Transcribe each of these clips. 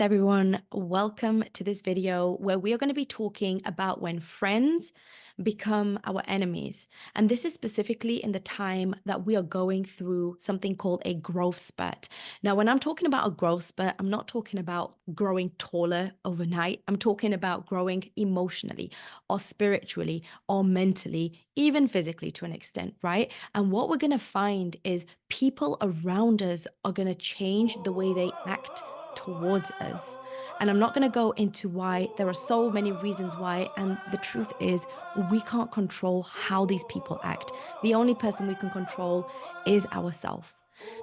Everyone, welcome to this video where we are going to be talking about when friends become our enemies. And this is specifically in the time that we are going through something called a growth spurt. Now, when I'm talking about a growth spurt, I'm not talking about growing taller overnight. I'm talking about growing emotionally or spiritually or mentally, even physically to an extent, right? And what we're going to find is people around us are going to change the way they act towards us. And I'm not going to go into why. There are so many reasons why. And the truth is, we can't control how these people act. The only person we can control is ourselves.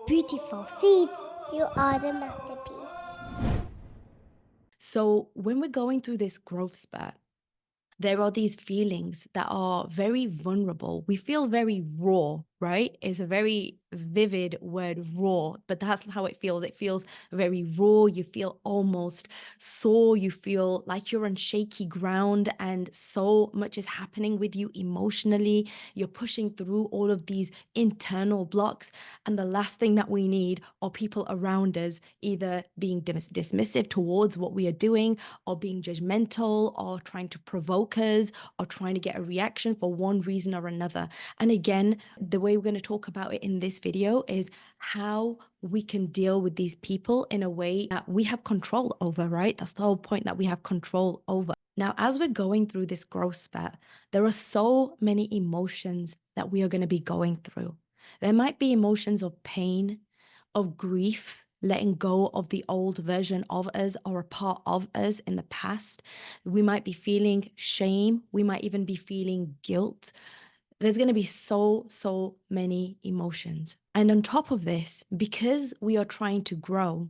Beautiful seeds, you are the masterpiece. So when we're going through this growth spurt, there are these feelings that are very vulnerable. We feel very raw, right? It's a very vivid word, raw, but that's how it feels. It feels very raw. You feel almost sore. You feel like you're on shaky ground, and so much is happening with you emotionally. You're pushing through all of these internal blocks. And the last thing that we need are people around us either being dismissive towards what we are doing, or being judgmental, or trying to provoke us, or trying to get a reaction for one reason or another. And again, the way we're going to talk about it in this video is how we can deal with these people in a way that we have control over, right? That's the whole point, that we have control over. Now, as we're going through this growth spurt, there are so many emotions that we are going to be going through. There might be emotions of pain, of grief, letting go of the old version of us or a part of us in the past. We might be feeling shame. We might even be feeling guilt. There's going to be so many emotions. And on top of this, because we are trying to grow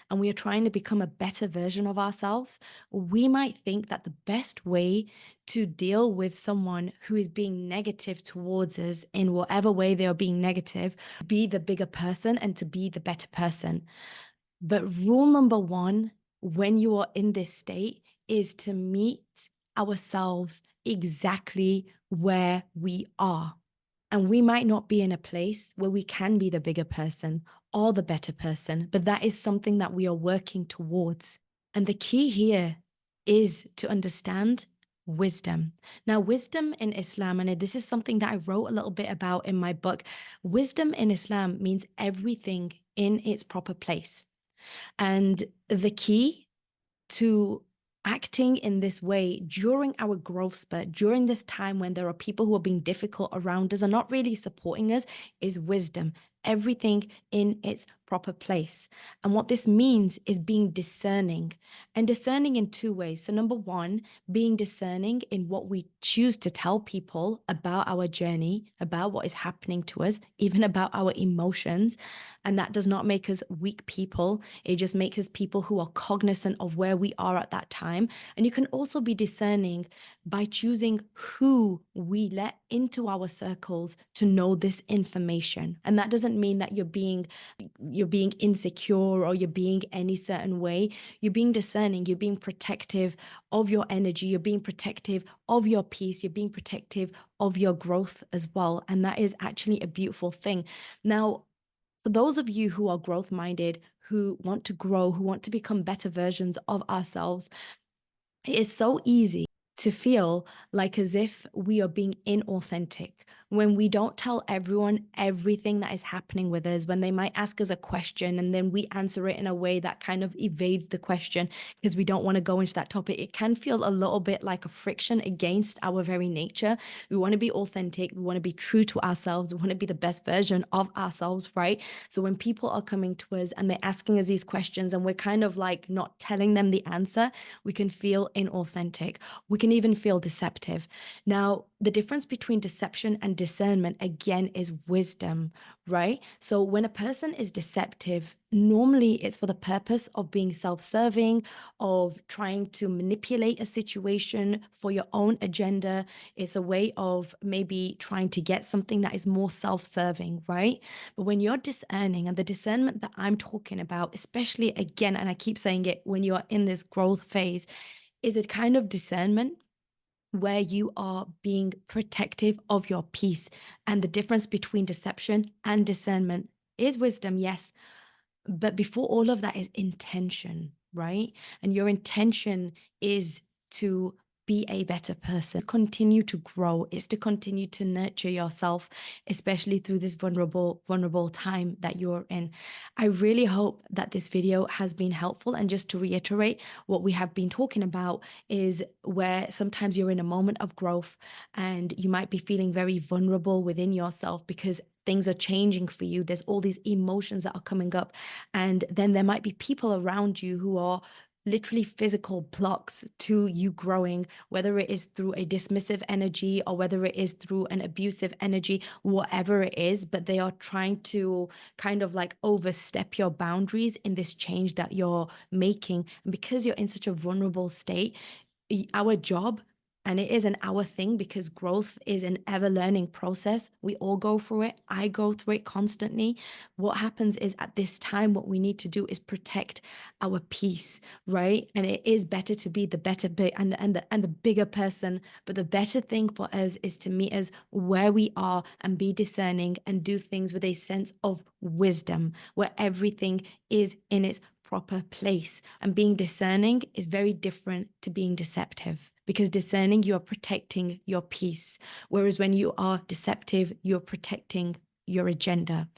and we are trying to become a better version of ourselves, we might think that the best way to deal with someone who is being negative towards us in whatever way they are being negative, be the bigger person and to be the better person. But rule number one, when you are in this state, is to meet ourselves exactly where we are. And we might not be in a place where we can be the bigger person or the better person, but that is something that we are working towards. And the key here is to understand wisdom. Now, wisdom in Islam, and this is something that I wrote a little bit about in my book, wisdom in Islam means everything in its proper place. And the key to acting in this way during our growth spurt, during this time when there are people who are being difficult around us and not really supporting us, is wisdom. Everything in its proper place. And what this means is being discerning, and discerning in two ways. So, number one, being discerning in what we choose to tell people about our journey, about what is happening to us, even about our emotions. And that does not make us weak people. It just makes us people who are cognizant of where we are at that time. And you can also be discerning by choosing who we let into our circles to know this information. And that doesn't mean that you're being insecure or you're being any certain way. You're being discerning, you're being protective of your energy, you're being protective of your peace, you're being protective of your growth as well. And that is actually a beautiful thing. Now, for those of you who are growth minded, who want to grow, who want to become better versions of ourselves, it is so easy to feel like as if we are being inauthentic when we don't tell everyone everything that is happening with us, when they might ask us a question and then we answer it in a way that kind of evades the question because we don't want to go into that topic. It can feel a little bit like a friction against our very nature. We want to be authentic. We want to be true to ourselves. We want to be the best version of ourselves, right? So when people are coming to us and they're asking us these questions and we're kind of like not telling them the answer, we can feel inauthentic. We can even feel deceptive. Now, the difference between deception and discernment, again, is wisdom, right? So when a person is deceptive, normally it's for the purpose of being self-serving, of trying to manipulate a situation for your own agenda. It's a way of maybe trying to get something that is more self-serving, right? But when you're discerning, and the discernment that I'm talking about, especially again, and I keep saying it, when you're in this growth phase, is a kind of discernment where you are being protective of your peace. And the difference between deception and discernment is wisdom, yes. But before all of that is intention, right? And your intention is to be a better person, continue to grow, is to continue to nurture yourself, especially through this vulnerable time that you're in. I really hope that this video has been helpful. And just to reiterate, what we have been talking about is where sometimes you're in a moment of growth and you might be feeling very vulnerable within yourself because things are changing for you. There's all these emotions that are coming up. And then there might be people around you who are literally physical blocks to you growing, whether it is through a dismissive energy or whether it is through an abusive energy, whatever it is, but they are trying to kind of like overstep your boundaries in this change that you're making. And because you're in such a vulnerable state, our job, and it is an our thing because growth is an ever learning process. We all go through it. I go through it constantly. What happens is at this time, what we need to do is protect our peace, right? And it is better to be the better bit and the bigger person. But the better thing for us is to meet us where we are and be discerning and do things with a sense of wisdom, where everything is in its proper place. And being discerning is very different to being deceptive, because discerning, you're protecting your peace. Whereas when you are deceptive, you're protecting your agenda,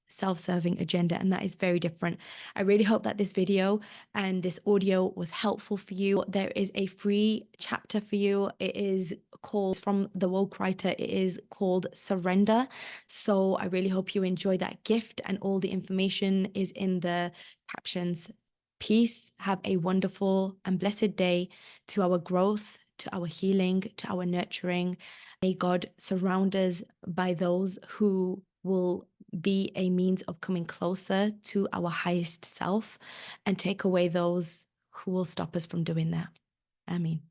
self-serving agenda, and that is very different. I really hope that this video and this audio was helpful for you. There is a free chapter for you. It is called, from the woke writer, it is called Surrender. So I really hope you enjoy that gift, and all the information is in the captions. Peace. Have a wonderful and blessed day, to our growth, to our healing, to our nurturing. May God surround us by those who will be a means of coming closer to our highest self, and take away those who will stop us from doing that. Amen.